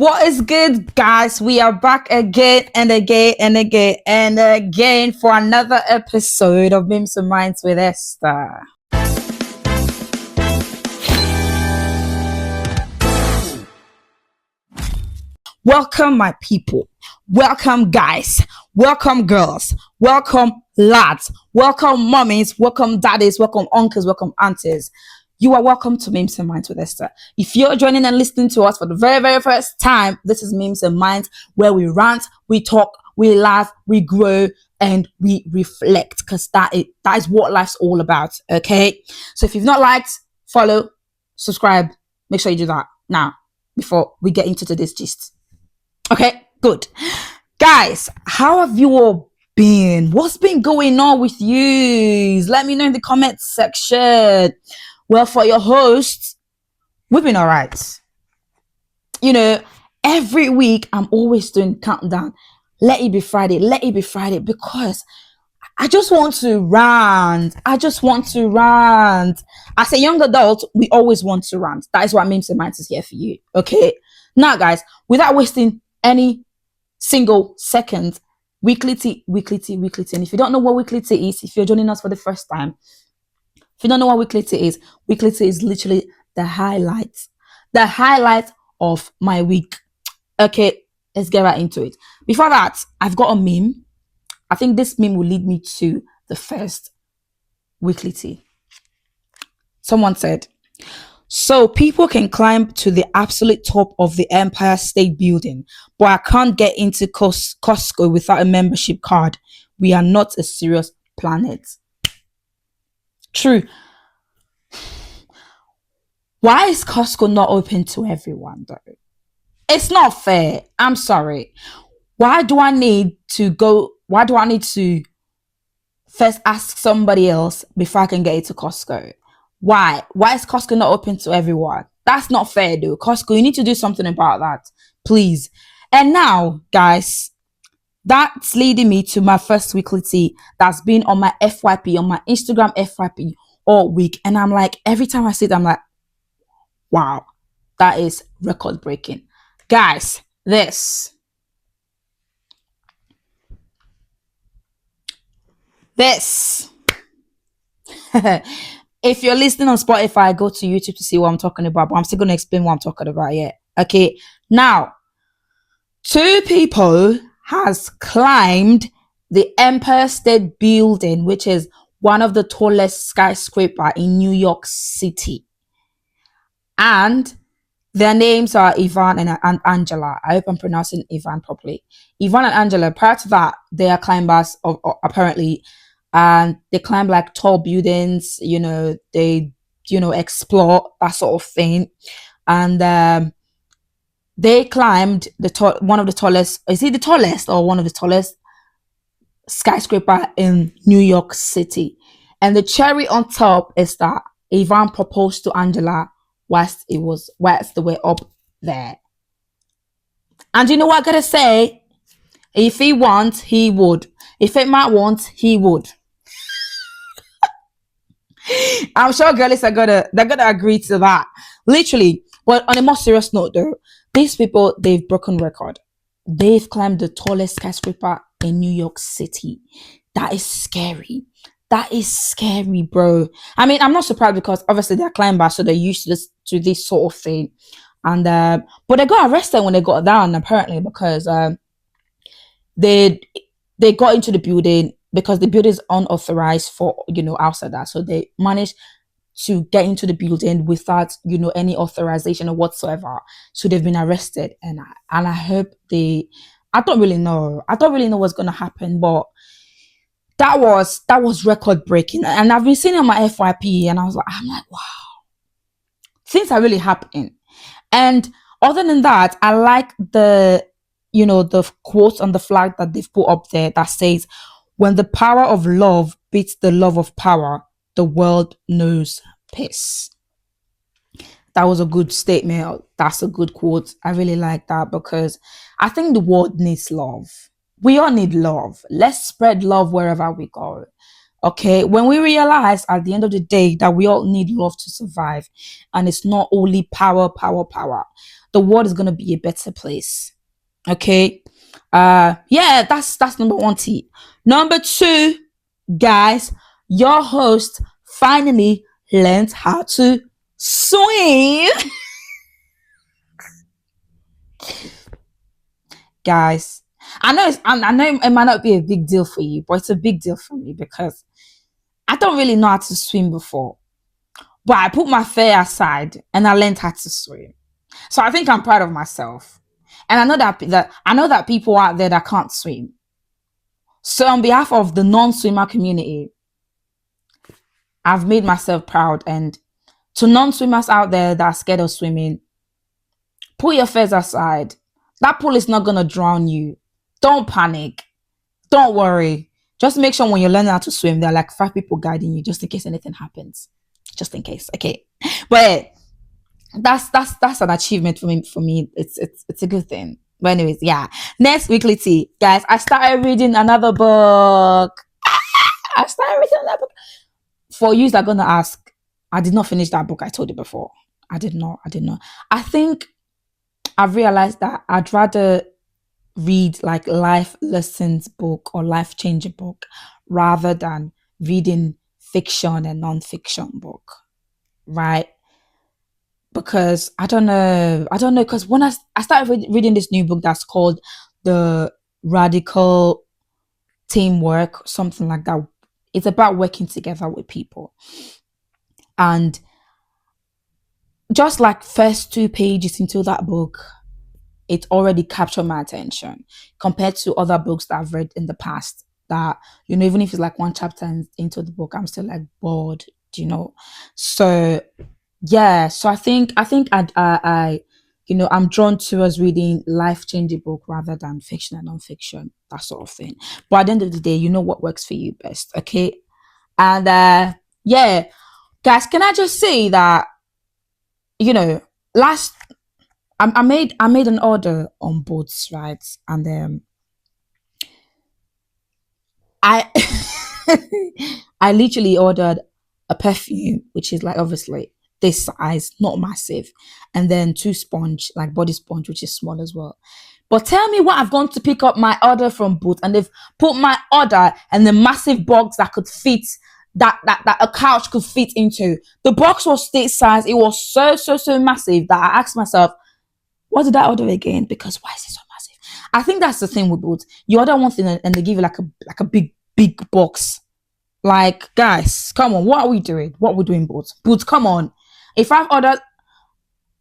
What is good, guys? We are back again and again and again and again for another episode of Memes and Minds with Esther. Welcome, my people. Welcome, guys. Welcome, girls. Welcome, lads. Welcome, mummies. Welcome, daddies. Welcome, uncles. Welcome, aunties. You are welcome to Memes and Minds with Esther. If you're joining and listening to us for the very, very first time, this is Memes and Minds, where we rant, we talk, we laugh, we grow, and we reflect, because that is what life's all about, okay? So if you've not liked, follow, subscribe, make sure you do that now before we get into today's gist. Okay, good. Guys, how have you all been? What's been going on with you? Let me know in the comments section. Well, for your hosts, we've been all right. You know, every week I'm always doing countdown. Let it be Friday. Let it be Friday, because I just want to rant. As a young adult, we always want to rant. That is why Memes and Minds is here for you. Okay. Now, guys, without wasting any single second, weekly tea. And if you don't know what weekly tea is, if you're joining us for the first time, if you don't know what weekly tea is literally the highlight of my week. Okay, let's get right into it. Before that, I've got a meme. I think this meme will lead me to the first weekly tea. Someone said, so people can climb to the absolute top of the Empire State Building, but I can't get into Costco without a membership card. We are not a serious planet. True. Why is Costco not open to everyone, though? It's not fair. I'm sorry. Why do I need to first ask somebody else before I can get into Costco? Why is Costco not open to everyone? That's not fair, though. Costco, you need to do something about that, please. And now, guys, that's leading me to my first weekly tea that's been on my FYP, on my Instagram FYP all week. And I'm like, every time I see it, I'm like, wow, that is record breaking. Guys, this. If you're listening on Spotify, go to YouTube to see what I'm talking about, but I'm still going to explain what I'm talking about yet. Okay, now, two people has climbed the Empire State Building, which is one of the tallest skyscraper in New York City. And their names are Ivan and Angela. I hope I'm pronouncing Ivan properly. Ivan and Angela, prior to that, they are climbers apparently. And they climb like tall buildings, they, explore that sort of thing. And they climbed one of the tallest, is it the tallest or one of the tallest skyscraper in New York City? And the cherry on top is that Ivan proposed to Angela whilst the way up there. And you know what I gotta say? If he wants, he would. If it might want, he would. I'm sure girlies they're gonna agree to that. Literally. But on a more serious note, though, these people, they've broken record. They've climbed the tallest skyscraper in New York City. That is scary. Bro. I mean, I'm not surprised, because obviously they're climbers, so they're used to this sort of thing. And but they got arrested when they got down, apparently, because they got into the building, because the building is unauthorized for outside that. So they managed to get into the building without any authorization or whatsoever. So they've been arrested, and I hope I don't really know what's gonna happen, but that was record breaking. And I've been seeing it on my FYP, and I'm like, wow, things are really happening. And other than that, I like the quote on the flag that they've put up there that says, when the power of love beats the love of power, the world knows peace. That was a good statement. That's a good quote. I really like that, because I think the world needs love. We all need love. Let's spread love wherever we go. Okay, when we realize at the end of the day that we all need love to survive, and it's not only power, power, power, the world is gonna be a better place. Okay, yeah, that's number one. T. Number two, guys, your host finally learned how to swim. Guys, I know it might not be a big deal for you, but it's a big deal for me because I don't really know how to swim before. But I put my fear aside and I learned how to swim. So I think I'm proud of myself. And I know that people out there that can't swim. So on behalf of the non-swimmer community, I've made myself proud. And to non-swimmers out there that are scared of swimming, put your fears aside. That pool is not gonna drown you. Don't panic. Don't worry. Just make sure when you're learning how to swim, there are like 5 people guiding you just in case anything happens. Just in case. Okay. But that's an achievement for me. It's a good thing. But anyways, yeah. Next weekly tea. Guys, I started reading another book. I started reading that book. For you that are gonna ask, I did not finish that book. I told you before. I did not. I think I've realized that I'd rather read like life lessons book or life changing book rather than reading fiction and non-fiction book, right? Because I don't know because when I started reading this new book that's called The Radical Teamwork, something like that. It's about working together with people, and just like first 2 pages into that book, it already captured my attention compared to other books that I've read in the past. That even if it's like one chapter into the book, I'm still like bored. So yeah, so I think I'm drawn towards reading life changing book rather than fiction and non-fiction, that sort of thing. But at the end of the day, you know what works for you best, okay? And yeah, guys, can I just say that last I made an order on boats, right? And I I literally ordered a perfume, which is like obviously this size, not massive, and then 2 sponge, like body sponge, which is small as well. But tell me what I've gone to pick up my order from Boots, and they've put my order and the massive box that could fit that a couch could fit into. The box was state size. It was so massive that I asked myself, what did I order again? Because why is it so massive? I think that's the thing with Boots. You order one thing and they give you like a big box. Like, guys, come on, what are we doing? What are we doing, Boots? Boots, come on. If I've ordered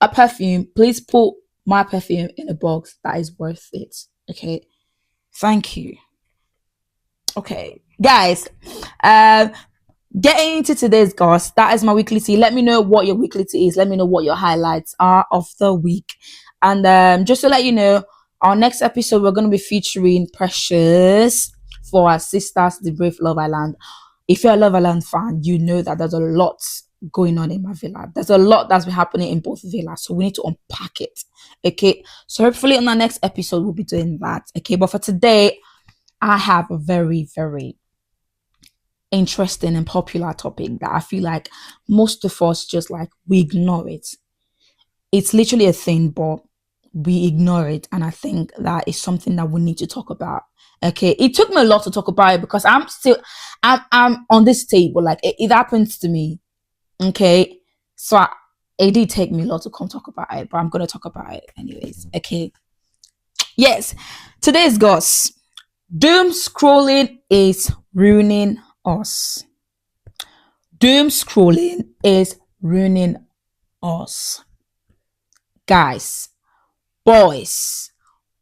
a perfume, please put my perfume in a box that is worth it. Okay. Thank you. Okay. Guys, getting into today's goss, that is my weekly tea. Let me know what your weekly tea is. Let me know what your highlights are of the week. And just to let you know, our next episode, we're going to be featuring Precious for our sisters, the Brave Love Island. If you're a Love Island fan, you know that there's a lot going on in my villa. There's a lot that's been happening in both villas. So we need to unpack it. Okay. So hopefully on our next episode, we'll be doing that. Okay. But for today, I have a very, very interesting and popular topic that I feel like most of us just like we ignore it. It's literally a thing, but we ignore it. And I think that is something that we need to talk about. Okay. It took me a lot to talk about it because I'm on this table. Like it happens to me. Okay. So it did take me a lot to come talk about it, but I'm going to talk about it anyways. Okay. Yes. Today's goss. Doom scrolling is ruining us. Doom scrolling is ruining us. Guys, boys,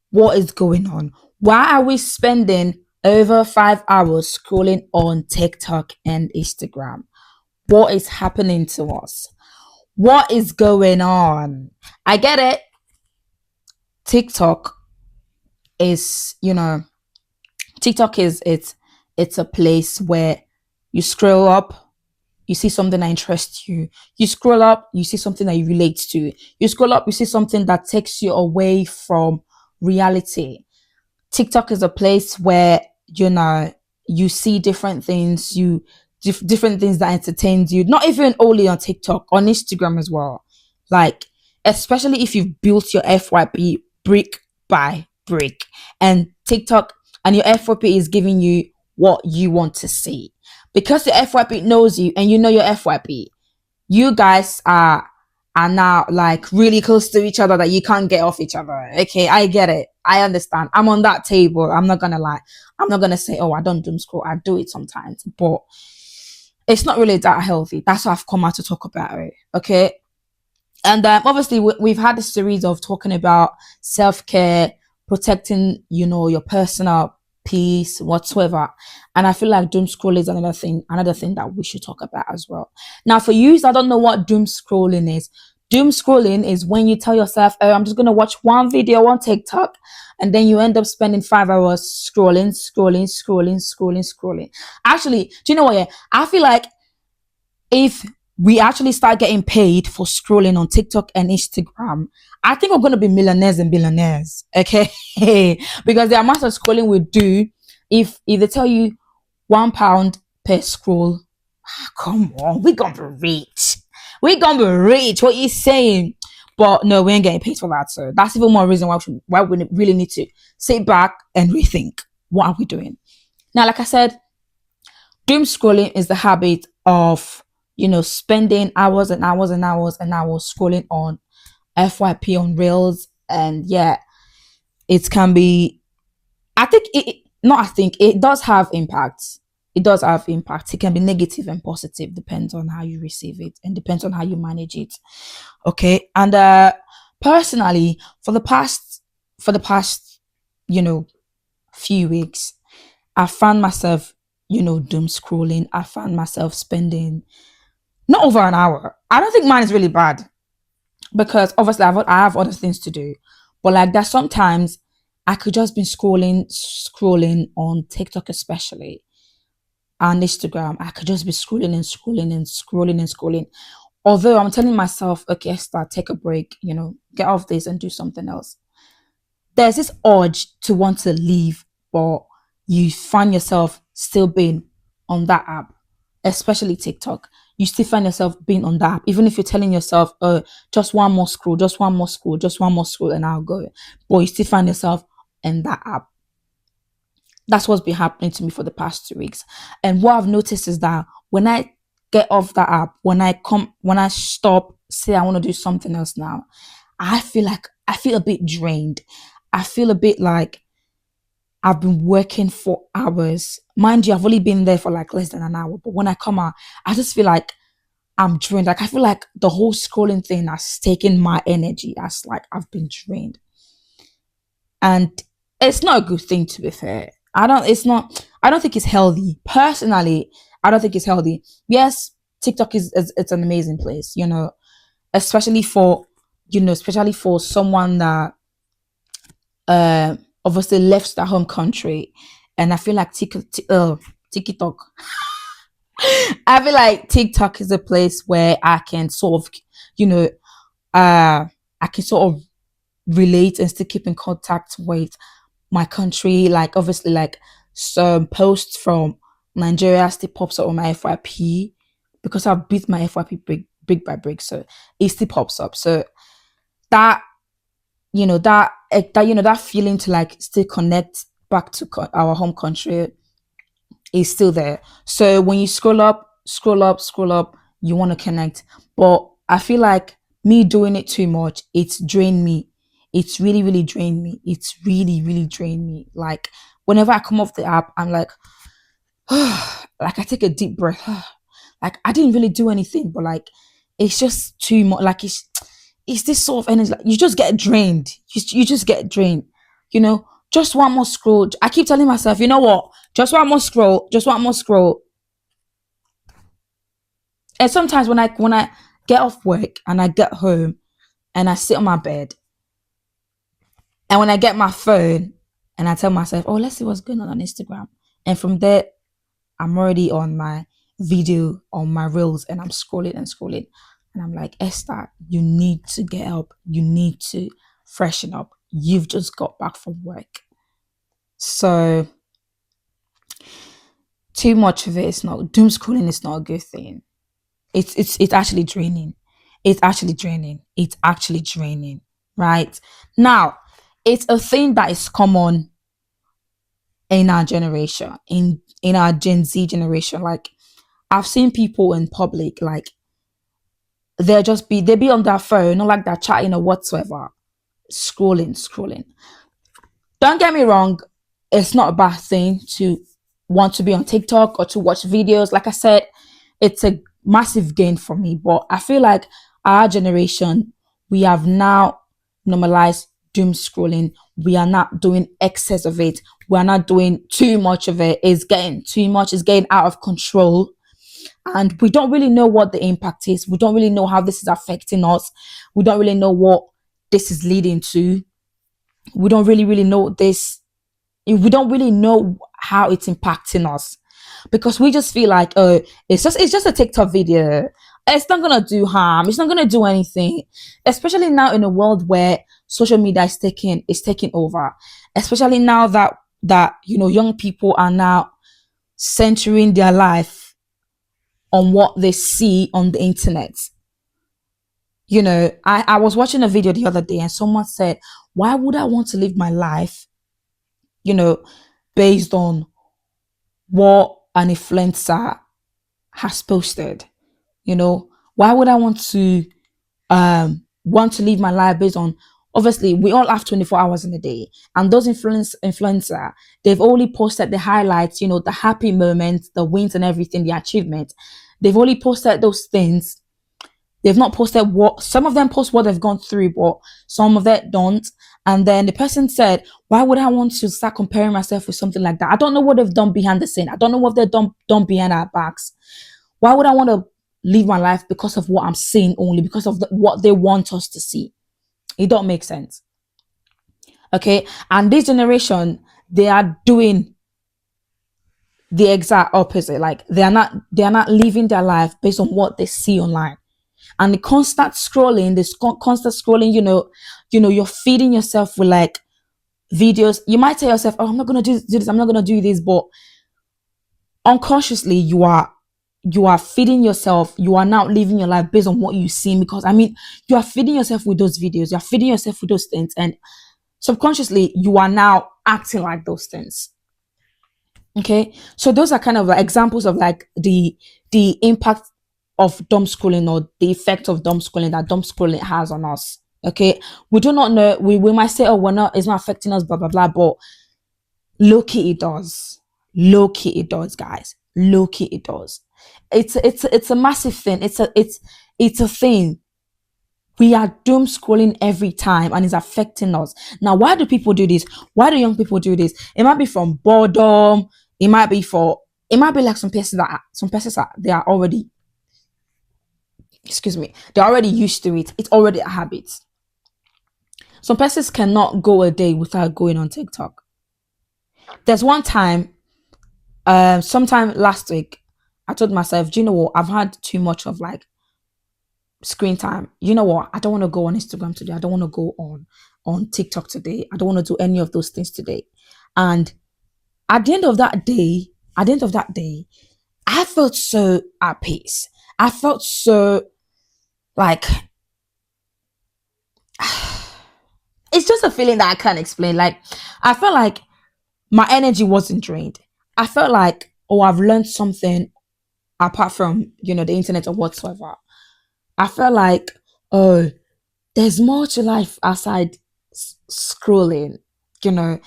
what is going on? Why are we spending over 5 hours scrolling on TikTok and Instagram? What is happening to us? What is going on? I get it. TikTok is, TikTok is it's a place where you scroll up, you see something that interests you. You scroll up, you see something that you relate to. You scroll up, you see something that takes you away from reality. TikTok is a place where, you see different things, different things that entertains you, not even only on TikTok, on Instagram as well. Like, especially if you've built your FYP brick by brick, and TikTok and your FYP is giving you what you want to see. Because the FYP knows you and you know your FYP, you guys are now like really close to each other that you can't get off each other. Okay, I get it. I understand. I'm on that table. I'm not gonna lie. I'm not gonna say, oh, I don't doom scroll. I do it sometimes, but it's not really that healthy. That's why I've come out to talk about it. Okay. And obviously, we've had a series of talking about self-care, protecting, your personal peace, whatsoever. And I feel like doom scroll is another thing that we should talk about as well. Now, for you, I don't know what doom scrolling is. Doom scrolling is when you tell yourself, oh, I'm just going to watch one video on TikTok, and then you end up spending 5 hours scrolling. Actually, do you know what? Yeah, I feel like if we actually start getting paid for scrolling on TikTok and Instagram, I think we're going to be millionaires and billionaires. Okay. Because the amount of scrolling we do, if they tell you £1 per scroll, come on, we're going to be rich. We're going to be rich. What you saying? But no, we ain't getting paid for that. So that's even more reason why we really need to sit back and rethink, what are we doing? Now, like I said, doom scrolling is the habit of spending hours and hours and hours and hours scrolling on FYP on Reels. And yeah, it can be, it does have impact. It does have impact. It can be negative and positive, depends on how you receive it and depends on how you manage it. Okay. And personally, for the past, few weeks, I found myself, doom scrolling. I found myself spending not over an hour. I don't think mine is really bad because obviously I have other things to do. But like that, sometimes I could just be scrolling on TikTok, especially, and Instagram. I could just be scrolling. Although I'm telling myself, okay, Esther, take a break, get off this and do something else. There's this urge to want to leave, but you find yourself still being on that app, especially TikTok. You still find yourself being on that app, even if you're telling yourself, oh, just one more scroll, and I'll go. But you still find yourself in that app. That's what's been happening to me for the past 2 weeks. And what I've noticed is that when I get off that app, when I stop, say I want to do something else now, I feel a bit drained. I feel a bit like I've been working for hours. Mind you, I've only been there for like less than an hour. But when I come out, I just feel like I'm drained. Like I feel like the whole scrolling thing has taken my energy. As like I've been drained. And it's not a good thing, to be fair. I don't think it's healthy. Personally, I don't think it's healthy. Yes, TikTok is it's an amazing place, especially for someone that obviously left their home country. And I feel like TikTok. I feel like TikTok is a place where I can sort of, I can sort of relate and still keep in contact with my country. Like obviously, like some posts from Nigeria still pops up on my FYP because I've beat my FYP brick by brick, so it still pops up. So that that feeling to like still connect back to our home country is still there. So when you scroll up, you want to connect. But I feel like me doing it too much, it's drained me. It's really, really drained me. It's really, really drained me. Like whenever I come off the app, I'm like, like I take a deep breath. Like I didn't really do anything, but like it's just too much. Like it's this sort of energy. Like you just get drained. You just get drained. Just one more scroll. I keep telling myself, you know what? Just one more scroll. Just one more scroll. And sometimes when I get off work and I get home and I sit on my bed and when I get my phone and I tell myself, oh, let's see what's going on Instagram. And from there, I'm already on my video, on my reels, and I'm scrolling and scrolling. And I'm like, Esther, you need to get up. You need to freshen up. You've just got back from work. So Too much of it is not, doom scrolling is not a good thing. It's actually draining. It's actually draining. It's actually draining. Right? Now, it's a thing that is common in our generation, in our Gen Z generation. Like, I've seen people in public, like, they be on their phone, not like they're chatting or whatsoever, scrolling. Don't get me wrong, it's not a bad thing to want to be on TikTok or to watch videos. Like I said, it's a massive gain for me. But I feel like our generation, we have now normalized doom scrolling. We are not doing excess of it. We are not doing too much of it. It's getting too much. It's getting out of control. And we don't really know what the impact is. We don't really know how this is affecting us. We don't really know what this is leading to. We don't really know this. We don't really know how it's impacting us, because we just feel like, oh, it's just a TikTok video. It's not gonna do harm. It's not gonna do anything. Especially now in a world where social media is taking over. Especially now that young people are now centering their life on what they see on the internet. I was watching a video the other day and someone said, why would I want to live my life, you know, based on what an influencer has posted? Why would I want to live my life based on, obviously we all have 24 hours in a day, and those influencer, they've only posted the highlights, the happy moments, the wins and everything, the achievement. They've only posted those things. They've not posted what some of them post what they've gone through, but some of them don't. And then the person said, why would I want to start comparing myself with something like that? I don't know what they've done behind the scene. I don't know what they've done behind our backs. Why would I want to live my life because of what I'm seeing, only because of what they want us to see? It don't make sense. Okay. And this generation, they are doing the exact opposite. Like, they are not living their life based on what they see online. And the constant scrolling, you're feeding yourself with like videos. You might tell yourself, oh, I'm not gonna do this, I'm not gonna do this, but unconsciously you are feeding yourself. You are now living your life based on what you see, because you are feeding yourself with those videos, you're feeding yourself with those things, and subconsciously you are now acting like those things. Okay, so those are kind of like examples of like the impact of dumb scrolling, or the effect of dumb scrolling that dumb scrolling has on us. Okay, we do not know. We might say, oh, it's not affecting us, blah blah blah, but low key it does. Low key it does, guys. Low key it does. It's a massive thing. It's a thing. We are doom scrolling every time, and it's affecting us. Now, why do people do this? Why do young people do this? It might be from boredom. It might be like some persons they are already, excuse me, they're already used to it. It's already a habit. Some persons cannot go a day without going on TikTok. There's one time, sometime last week, I told myself, do you know what? I've had too much of like screen time. You know what? I don't want to go on Instagram today. I don't want to go on TikTok today. I don't want to do any of those things today. And at the end of that day, I felt so at peace. I felt so like, it's just a feeling that I can't explain. Like, I felt like my energy wasn't drained. I felt like, oh, I've learned something apart from, the internet or whatsoever. I felt like, oh, there's more to life outside scrolling. There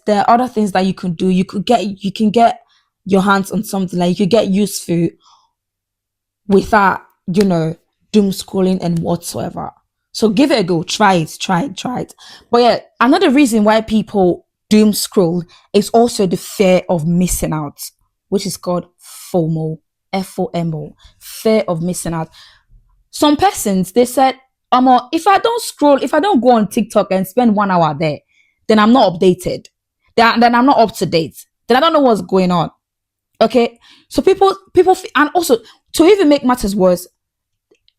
are other things that you can do. You can get your hands on something, like you could get useful without, doom scrolling and whatsoever. So give it a go. Try it. But yeah, another reason why people doom scroll is also the fear of missing out, which is called FOMO. FOMO. Fear of missing out. Some persons, they said, if I don't go on TikTok and spend 1 hour there, then I'm not updated. Then I'm not up to date. Then I don't know what's going on. Okay. So and also, to even make matters worse,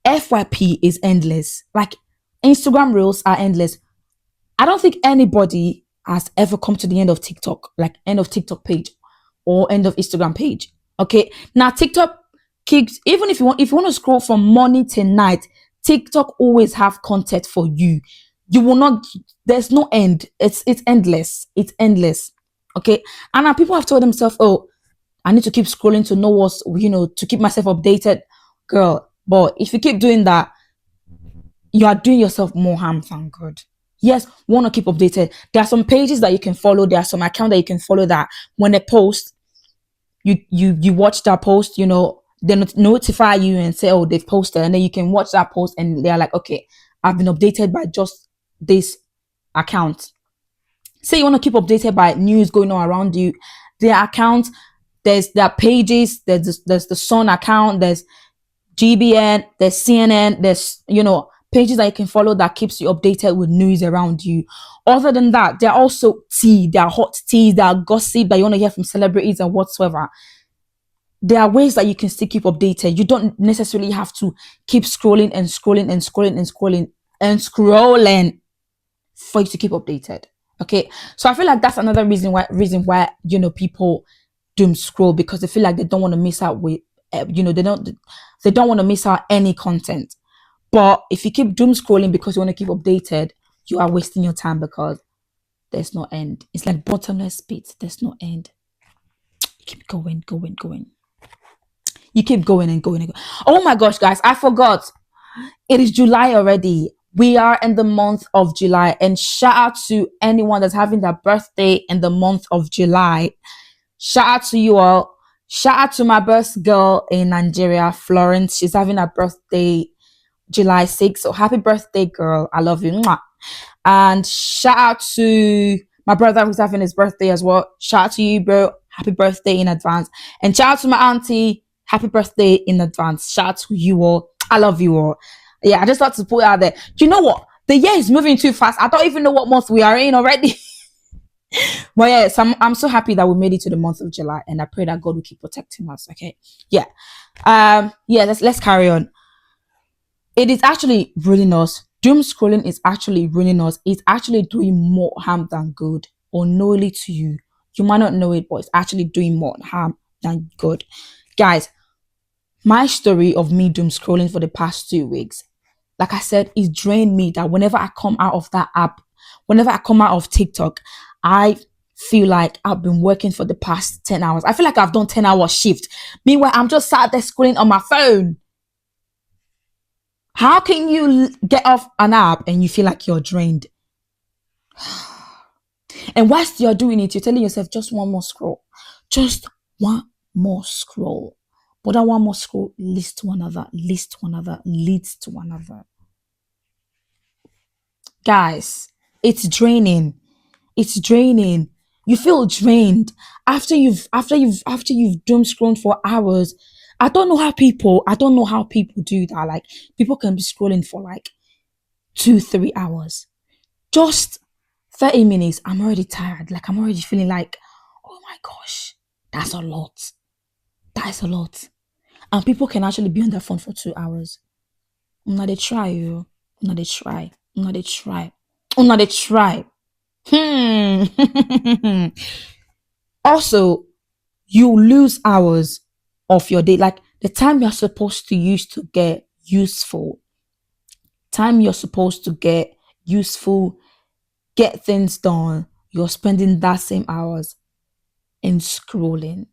FYP is endless. Like, Instagram reels are endless. I don't think anybody has ever come to the end of TikTok, like end of TikTok page, or end of Instagram page. Okay. Now TikTok keeps, even if you want to scroll from morning to night, TikTok always have content for you. You will not, there's no end. It's endless. It's endless. Okay. And now people have told themselves, oh, I need to keep scrolling to know what's, to keep myself updated. Girl, but if you keep doing that, you are doing yourself more harm than good. Yes, want to keep updated. There are some pages that you can follow. There are some accounts that you can follow that when they post, you watch that post, they notify you and say, oh, they've posted, and then you can watch that post and they're like, okay, I've been updated by just this account. Say you want to keep updated by news going on around you, their account, their pages, there's the Sun account, there's GBN, there's CNN, there's pages that you can follow that keeps you updated with news around you. Other than that, there are also there are hot teas, there are gossip that you want to hear from celebrities and whatsoever. There are ways that you can still keep updated. You don't necessarily have to keep scrolling and scrolling and scrolling and scrolling and scrolling for you to keep updated. Okay, so I feel like that's another reason why people doom scroll, because they feel like they don't want to miss out with they don't want to miss out any content. But if you keep doom scrolling because you want to keep updated, you are wasting your time, because there's no end. It's like bottomless pit. There's no end. You keep going. You keep going and going and going. Oh my gosh, guys, I forgot. It is July already. We are in the month of July, and shout out to anyone that's having their birthday in the month of July. Shout out to you all. Shout out to my birth girl in Nigeria, Florence. She's having her birthday July 6th. So happy birthday, girl. I love you. Mwah. And shout out to my brother who's having his birthday as well. Shout out to you, bro. Happy birthday in advance. And shout out to my auntie. Happy birthday in advance. Shout out to you all. I love you all. Yeah, I just thought to put it out there. Do you know what? The year is moving too fast. I don't even know what month we are in already. But yeah, so I'm so happy that we made it to the month of July, and I pray that God will keep protecting us. Okay. Yeah. Let's carry on. It is actually ruining us. Doom scrolling is actually ruining us. It's actually doing more harm than good, unknowingly to you. You might not know it, but it's actually doing more harm than good. Guys, my story of me doom scrolling for the past 2 weeks, like I said, it drained me, that whenever I come out of that app, whenever I come out of TikTok, I feel like I've been working for the past 10 hours. I feel like I've done 10-hour shift. Meanwhile, I'm just sat there scrolling on my phone. How can you get off an app and you feel like you're drained? And whilst you're doing it, you're telling yourself, just one more scroll. Just one more scroll. But that one more scroll leads to another, leads to another, leads to another. Guys, it's draining. It's draining. You feel drained after you've doom scrolled for hours. I don't know how people do that. Like, people can be scrolling for like 2-3 hours. Just 30 minutes, I'm already tired. Like, I'm already feeling like, oh my gosh, that's a lot. That is a lot. And people can actually be on their phone for 2 hours. Now they try, you. Now they try. Now they try. Now they try. Also, you lose hours of your day, like the time you're supposed to use to get useful, time you're supposed to get useful, get things done. You're spending that same hours in scrolling.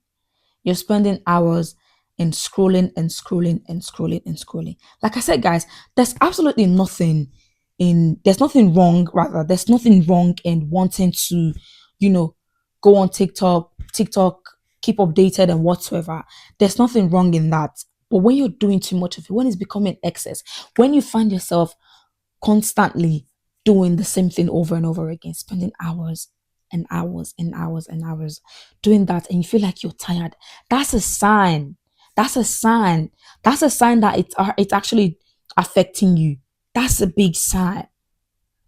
You're spending hours in scrolling and scrolling and scrolling and scrolling. Like I said, guys, there's absolutely nothing there's nothing wrong, rather, there's nothing wrong in wanting to, go on TikTok, keep updated and whatsoever. There's nothing wrong in that. But when you're doing too much of it, when it's becoming excess, when you find yourself constantly doing the same thing over and over again, spending hours and hours and hours and hours doing that, and you feel like you're tired, that's a sign. That's a sign. That's a sign that it's actually affecting you. That's a big sign.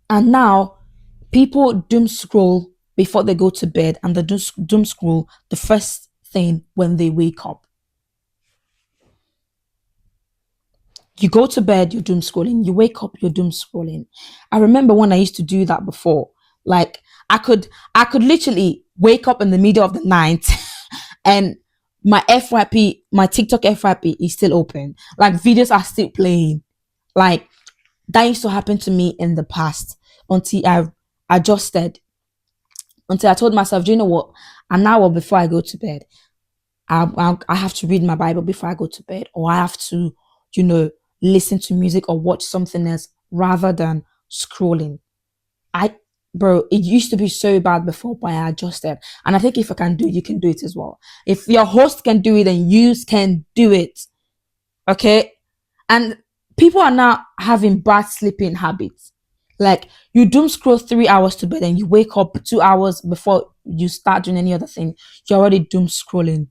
And now people doom scroll before they go to bed, and they doom scroll the first thing when they wake up. You go to bed, you're doom scrolling. You wake up, you're doom scrolling. I remember when I used to do that before. Like, I could literally wake up in the middle of the night and my FYP, my TikTok FYP is still open. Like videos are still playing. Like that used to happen to me in the past until I adjusted, until I told myself, do you know what? An hour before I go to bed, I have to read my Bible before I go to bed, or I have to, you know, listen to music or watch something else rather than scrolling. I, bro, it used to be so bad before, but I adjusted. And I think if I can do it, you can do it as well. If your host can do it, then you can do it. Okay. And people are now having bad sleeping habits. Like you doom scroll 3 hours to bed and you wake up 2 hours before you start doing any other thing. You're already doom scrolling.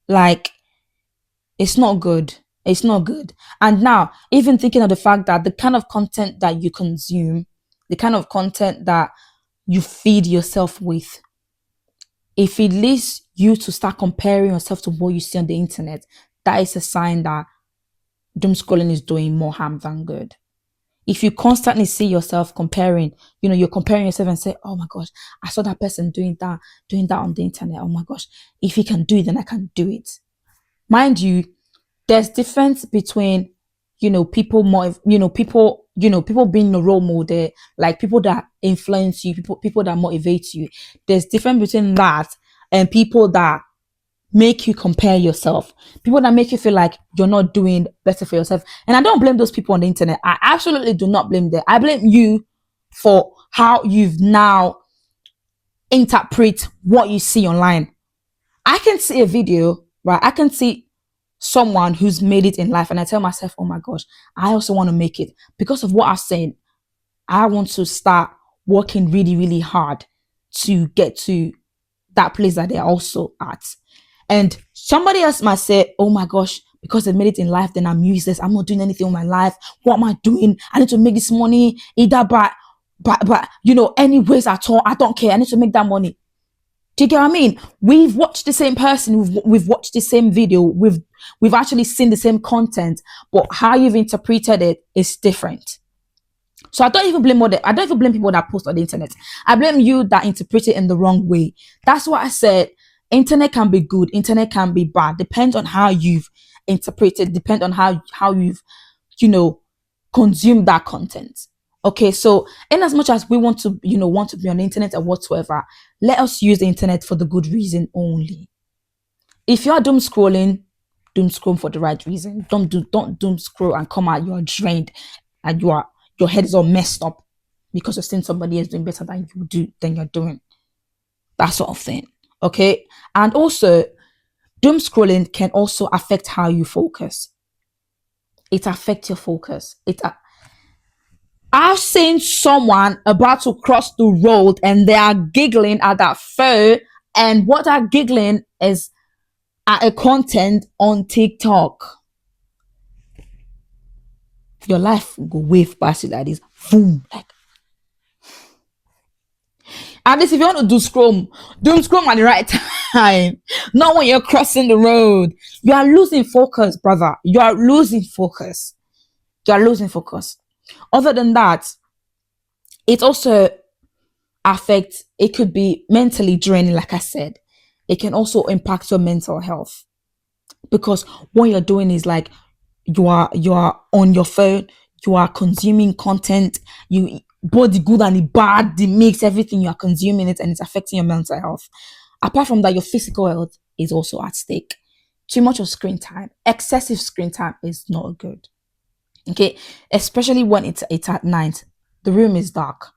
Like it's not good. It's not good. And now, even thinking of the fact that the kind of content that you consume, the kind of content that you feed yourself with, if it leads you to start comparing yourself to what you see on the internet, that is a sign that doom scrolling is doing more harm than good. If you constantly see yourself comparing, you know, you're comparing yourself and say, oh my gosh, I saw that person doing that on the internet. Oh my gosh, if he can do it, then I can do it. Mind you, there's difference between, you know, people more, people being a role model, like people that influence you, people that motivate you. There's difference between that and people that make you compare yourself, people that make you feel like you're not doing better for yourself. And I don't blame those people on the internet. I absolutely do not blame them. I blame you for how you've now interpret what you see online. I can see a video, right? I can see someone who's made it in life, and I tell myself, oh my gosh, I also want to make it. Because of what I've seen, I want to start working really, really hard to get to that place that they're also at. And somebody else might say, oh my gosh, because they made it in life, then I'm useless. I'm not doing anything with my life. What am I doing? I need to make this money either by you know, any ways at all. I don't care. I need to make that money. Do you get what I mean? We've watched the same person. We've watched the same video. We've actually seen the same content, but how you've interpreted it is different. So I don't even blame people that post on the internet. I blame you that interpret it in the wrong way. That's what I said. Internet can be good. Internet can be bad. Depends on how you've interpreted. Depends on how you've, you know, consumed that content. Okay, so in as much as we want to be on the internet or whatsoever, let us use the internet for the good reason only. If you're doom scrolling for the right reason. Don't doom scroll and come out you're drained and your head is all messed up because you're seeing somebody else doing better than you're doing. That sort of thing. Okay. And also, doom scrolling can also affect how you focus. It affects your focus. I've seen someone about to cross the road and they are giggling at that phone, and what they're giggling is at a content on TikTok. Your life will go wave past you like this. Boom. Like, at least if you want to do scrum at the right time. Not when you're crossing the road. You are losing focus, brother. You are losing focus. Other than that, it also affects, it could be mentally draining, like I said. It can also impact your mental health. Because what you're doing is like you are on your phone, you are consuming content, you both the good and the bad, the mix, everything, you are consuming it and it's affecting your mental health. Apart from that, your physical health is also at stake. Too much of screen time, excessive screen time is not good. Okay, especially when it's at night, the room is dark,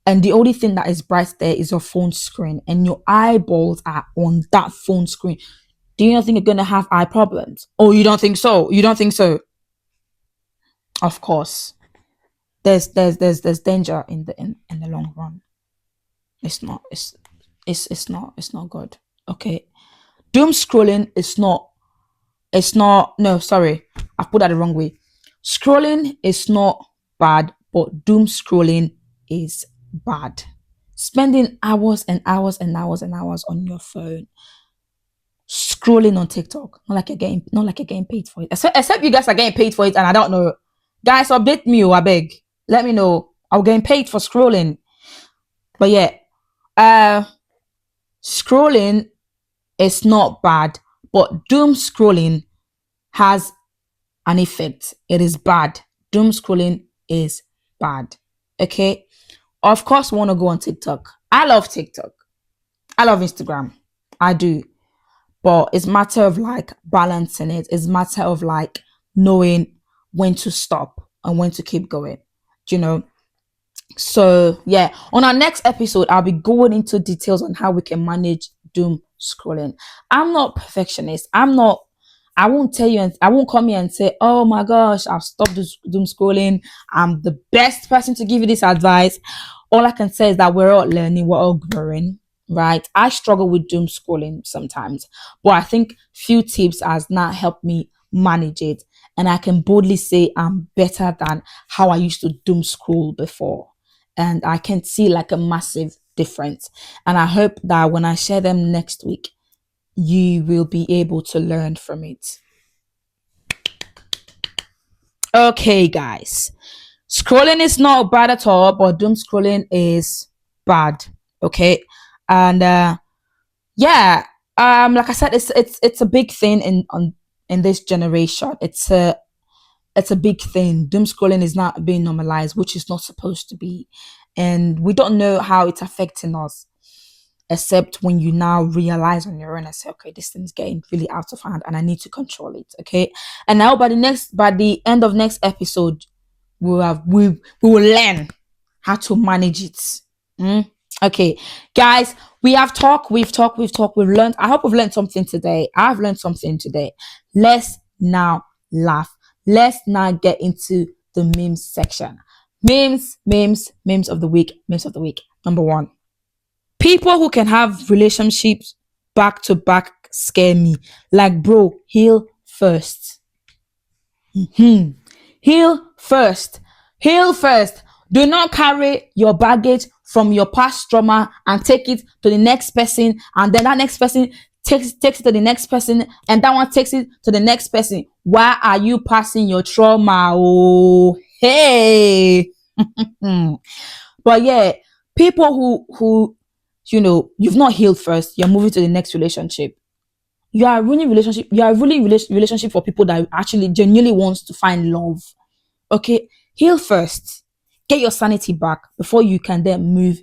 and the only thing that is bright there is your phone screen, and your eyeballs are on that phone screen. Do you not think you're gonna have eye problems? Oh, you don't think so? You don't think so? Of course, there's danger in the long run. It's not. It's not good. Okay, doom scrolling is not. It's not. No, sorry, I put that the wrong way. Scrolling is not bad, but doom scrolling is bad. Spending hours and hours and hours and hours on your phone, scrolling on TikTok. Not like you're getting paid for it. Except you guys are getting paid for it, and I don't know. Guys, update me, I beg. Let me know. I'm getting paid for scrolling. But yeah, scrolling It's not bad, but doom scrolling has an effect. It is bad. Doom scrolling is bad. Okay. Of course, we want to go on TikTok. I love TikTok. I love Instagram. I do. But it's matter of like balancing it. It's matter of like knowing when to stop and when to keep going. Do you know? So yeah, on our next episode, I'll be going into details on how we can manage doom scrolling. I'm not perfectionist. I won't tell you and I won't come here and say, oh my gosh, I've stopped this doom scrolling. I'm the best person to give you this advice. All I can say is that we're all learning, we're all growing, right? I struggle with doom scrolling sometimes, but I think few tips has not helped me manage it. And I can boldly say I'm better than how I used to doom scroll before. And I can see like a massive difference. And I hope that when I share them next week, you will be able to learn from it. Okay, guys. Scrolling is not bad at all, but doom scrolling is bad. Okay. And yeah, like I said, it's a big thing in this generation. It's a big thing. Doom scrolling is not being normalized, which is not supposed to be. And we don't know how it's affecting us, except when you now realize on your own and say, okay, this thing's getting really out of hand and I need to control it. Okay. And now by the end of next episode, we will learn how to manage it. Mm? Okay, guys, we've learned. I hope we've learned something today. I've learned something today. Let's now laugh. Let's now get into the memes section. Memes of the week. Memes of the week. Number one, people who can have relationships back to back scare me. Like, bro, heal first. Heal first. Heal first. Do not carry your baggage from your past trauma and take it to the next person, and then that next person takes it to the next person, and that one takes it to the next person. Why are you passing your trauma? Oh, hey. But yeah, people who you've not healed first, you're moving to the next relationship. You are ruining relationship. You are ruining relationship for people that actually genuinely wants to find love. Okay, heal first. Get your sanity back before you can then move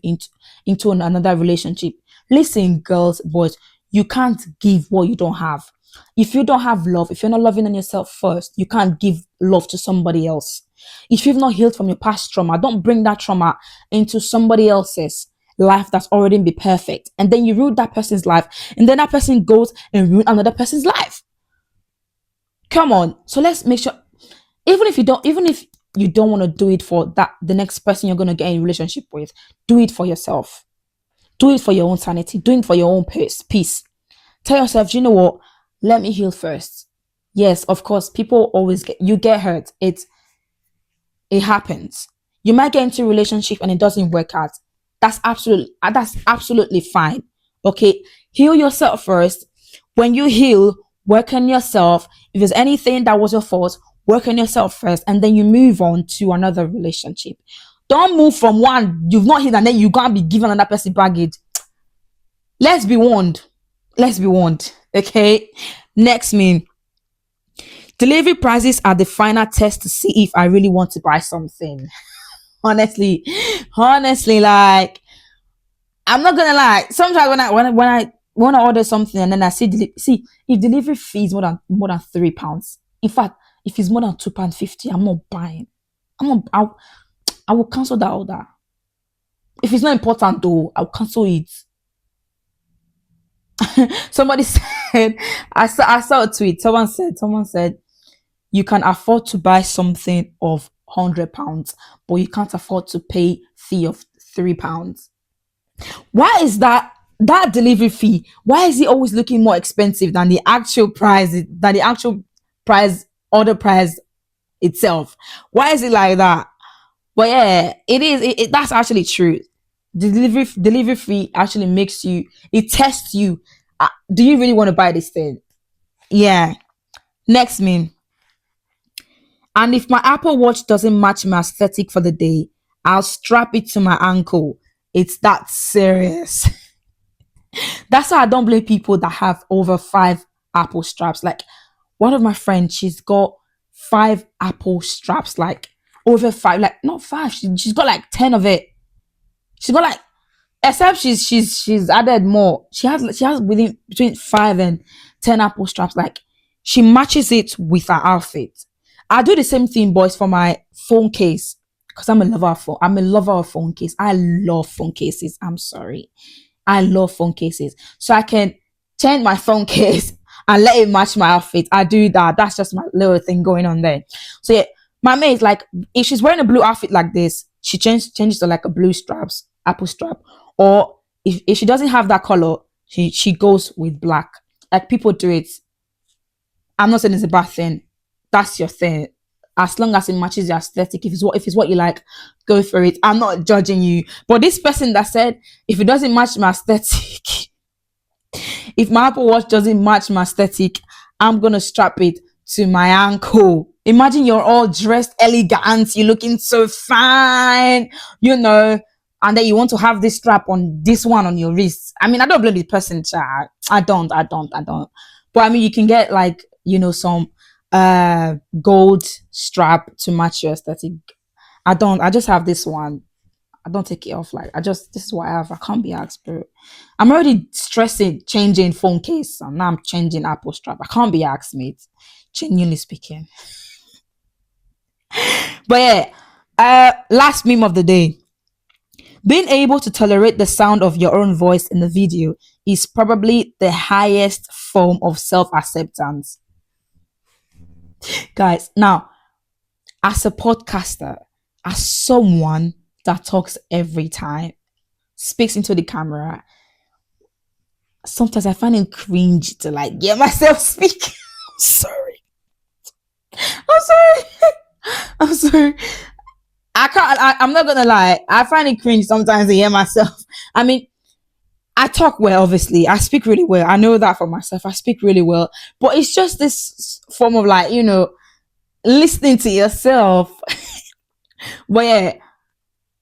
into another relationship. Listen, girls, boys, you can't give what you don't have. If you don't have love, if you're not loving on yourself first, you can't give love to somebody else. If you've not healed from your past trauma, don't bring that trauma into somebody else's life that's already been perfect. And then you ruin that person's life. And then that person goes and ruin another person's life. Come on. So let's make sure, even if you don't want to do it for that the next person you're going to get in a relationship with, do it for yourself. Do it for your own sanity. Do it for your own peace. Tell yourself, you know what? Let me heal first. Yes, of course, people always get hurt. It happens. You might get into a relationship and it doesn't work out. That's absolutely fine. Okay, heal yourself first. When you heal, work on yourself. If there's anything that was your fault, work on yourself first, and then you move on to another relationship. Don't move from one you've not healed and then you can't be giving another person baggage. Let's be warned. Let's be warned. Okay. Next meme. Delivery prices are the final test to see if I really want to buy something. Honestly, like, I'm not gonna lie. Sometimes when I want to order something and then I see if delivery fee is more than £3. In fact, if it's more than £2.50, I'm not buying. I will cancel that order. If it's not important though, I'll cancel it. Somebody said, I saw a tweet. Someone said you can afford to buy something of £100, but you can't afford to pay fee of £3. Why is that delivery fee? Why is it always looking more expensive than the actual price, order price itself? Why is it like that? But yeah, it is. That's actually true. Delivery fee actually makes you. It tests you. Do you really want to buy this thing? Yeah. Next meme. And if my Apple Watch doesn't match my aesthetic for the day, I'll strap it to my ankle. It's that serious. That's why I don't blame people that have over 5 Apple straps. Like one of my friends, she's got 5 Apple straps, like over five, like not five. She's got like 10 of it. She's got like, except she's added more. She has within between 5 and 10 Apple straps. Like she matches it with her outfit. I do the same thing, boys, for my phone case because I'm a lover of phone case. I love phone cases. I'm sorry. I love phone cases. So I can change my phone case and let it match my outfit. I do that. That's just my little thing going on there. So yeah, my mate, like, if she's wearing a blue outfit like this, she changes to like a blue straps, Apple strap. Or if she doesn't have that color, she goes with black. Like people do it. I'm not saying it's a bad thing. That's your thing. As long as it matches your aesthetic, if it's what you like, go for it. I'm not judging you. But this person that said if it doesn't match my aesthetic, if my Apple Watch doesn't match my aesthetic, I'm gonna strap it to my ankle. Imagine you're all dressed elegant, you're looking so fine, and then you want to have this strap on this one on your wrist. I mean, I don't blame the person, child. I don't. But I mean, you can get like, some gold strap to match your aesthetic. I just have this one. I don't take it off. Like this is what I have. I can't be asked, bro. I'm already stressing changing phone case, and now I'm changing Apple strap. I can't be asked, mate. Genuinely speaking. But yeah, last meme of the day. Being able to tolerate the sound of your own voice in the video is probably the highest form of self-acceptance. Guys, now, as a podcaster, as someone that talks every time, speaks into the camera, sometimes I find it cringe to like get myself speak. I'm sorry. I'm sorry. I'm sorry. I'm not gonna lie. I find it cringe sometimes to hear myself. I mean, I talk well, obviously. I speak really well. I know that for myself. I speak really well. But it's just this form of like, listening to yourself. But yeah,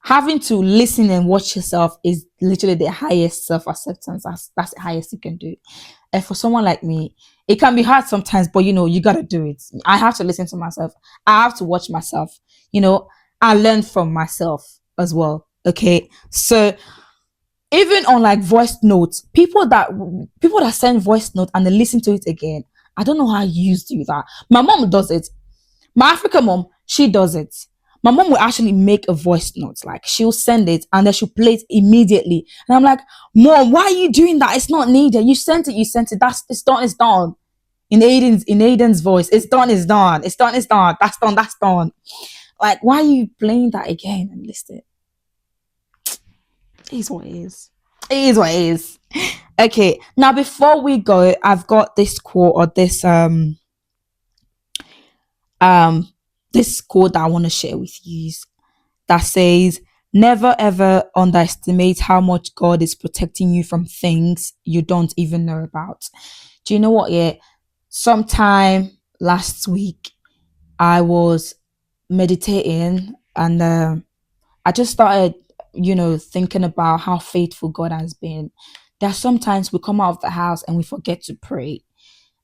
having to listen and watch yourself is literally the highest self-acceptance. That's the highest you can do. And for someone like me, it can be hard sometimes, but you gotta do it. I have to listen to myself. I have to watch myself. I learn from myself as well. Okay. So even on like voice notes, people that send voice note and they listen to it again. I don't know how you do that. My mom does it. My African mom, she does it. My mom will actually make a voice note, like she'll send it and then she'll play it immediately. And I'm like, Mom, why are you doing that? It's not needed. You sent it. It's done, it's done. In Aiden's voice, it's done, it's done. It's done, it's done. That's done. Like, why are you playing that again and listen? It is what it is. It is what it is. Okay, now before we go, I've got this quote or this quote that I want to share with you that says, never ever underestimate how much God is protecting you from things you don't even know about. Do you know what? Yeah, sometime last week, I was meditating and I just started, thinking about how faithful God has been. There are sometimes we come out of the house and we forget to pray,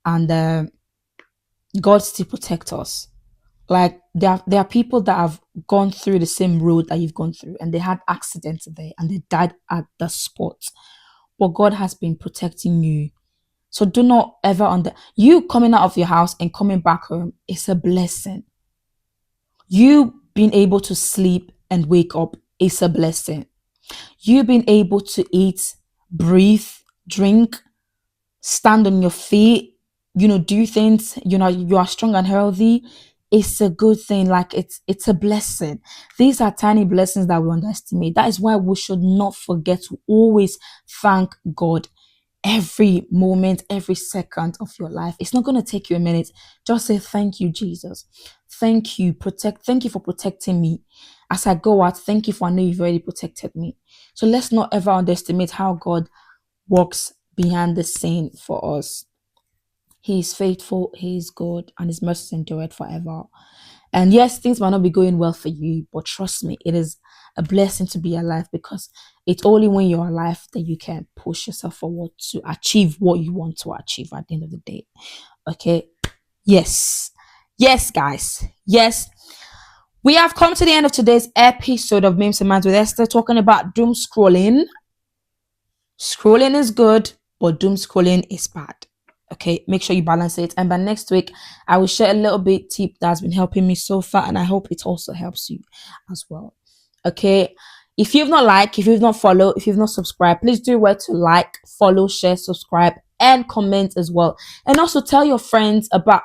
and God still protects us. Like there are people that have gone through the same road that you've gone through, and they had accidents there, and they died at the spot. But God has been protecting you. So do not ever you coming out of your house and coming back home is a blessing. You being able to sleep and wake up is a blessing. You being able to eat, breathe, drink, stand on your feet, do things, you are strong and healthy. It's a good thing. Like it's a blessing. These are tiny blessings that we underestimate. That is why we should not forget to always thank God every moment, every second of your life. It's not going to take you a minute. Just say, thank you, Jesus. Thank you. Thank you for protecting me. As I go out, thank you for I know you've already protected me. So let's not ever underestimate how God works behind the scene for us. He is faithful, he is good, and his mercy endureth forever. And yes, things might not be going well for you, but trust me, it is a blessing to be alive, because it's only when you're alive that you can push yourself forward to achieve what you want to achieve at the end of the day. Okay. Yes. Yes, guys. Yes. We have come to the end of today's episode of Memes and Minds with Esther, talking about doom scrolling. Scrolling is good, but doom scrolling is bad. Okay, make sure you balance it. And by next week, I will share a little bit tip that's been helping me so far, and I hope it also helps you as well. Okay, if you've not liked, if you've not followed, if you've not subscribed, please do where to like, follow, share, subscribe, and comment as well. And also tell your friends about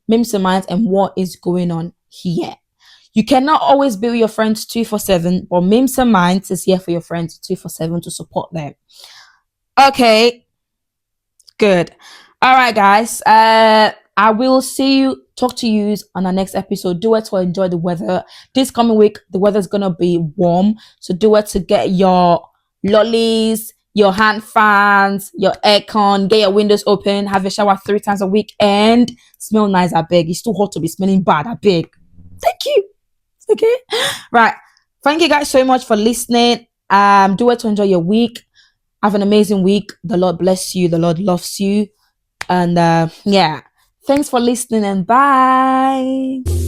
Memes and Minds and what is going on here. You cannot always be with your friends 247, but Memes and Minds is here for your friends 247 to support them. Okay, good. All right, guys. I will talk to you on our next episode. Do it to enjoy the weather. This coming week, the weather's gonna be warm, so do it to get your lollies, your hand fans, your aircon, get your windows open, have a shower 3 times a week, and smell nice. I beg. It's too hot to be smelling bad. I beg. Thank you. Okay. Right. Thank you guys so much for listening. Do it to enjoy your week. Have an amazing week. The Lord bless you. The Lord loves you. And yeah, thanks for listening, and bye.